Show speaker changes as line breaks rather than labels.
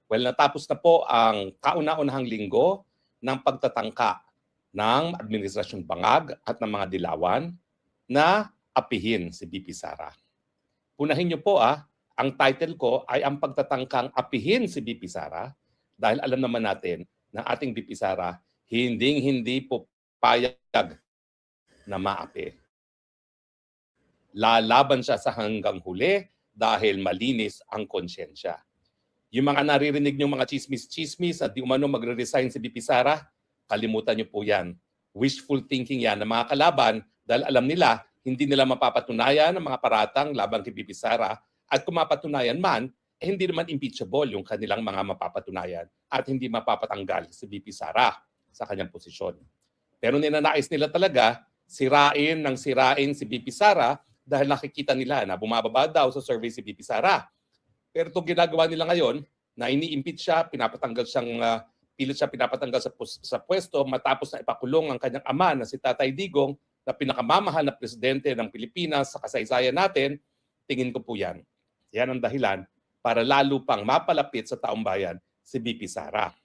Well, natapos na po ang kauna-unahang linggo ng pagtatangka ng Administrasyon Bangag at ng mga dilawan na apihin si BP Sara. Punahin niyo po ang title ko ay ang pagtatangkang apihin si BP Sara dahil alam naman natin na ating BP Sara hindi po payag na maapi. Lalaban siya sa hanggang huli dahil malinis ang konsyensya. Yung mga naririnig niyong mga chismis-chismis at di umano magre-resign si BP Sara, kalimutan niyo po yan. Wishful thinking yan ng mga kalaban dahil alam nila hindi nila mapapatunayan ang mga paratang laban kay BP Sara at kung mapatunayan man, hindi naman impeachable yung kanilang mga mapapatunayan at hindi mapapatanggal si BP Sara sa kanyang posisyon. Pero ninanais nila talaga sirain si BP Sara dahil nakikita nila na bumababa daw sa survey si BP Sara. Pero itong ginagawa nila ngayon, na ini-impeach siya, pilit siya pinapatanggal sa pwesto matapos na ipakulong ang kanyang ama na si Tatay Digong na pinakamamahal na presidente ng Pilipinas sa kasaysayan natin, tingin ko po yan. Yan ang dahilan para lalo pang mapalapit sa taong bayan si BP Sara.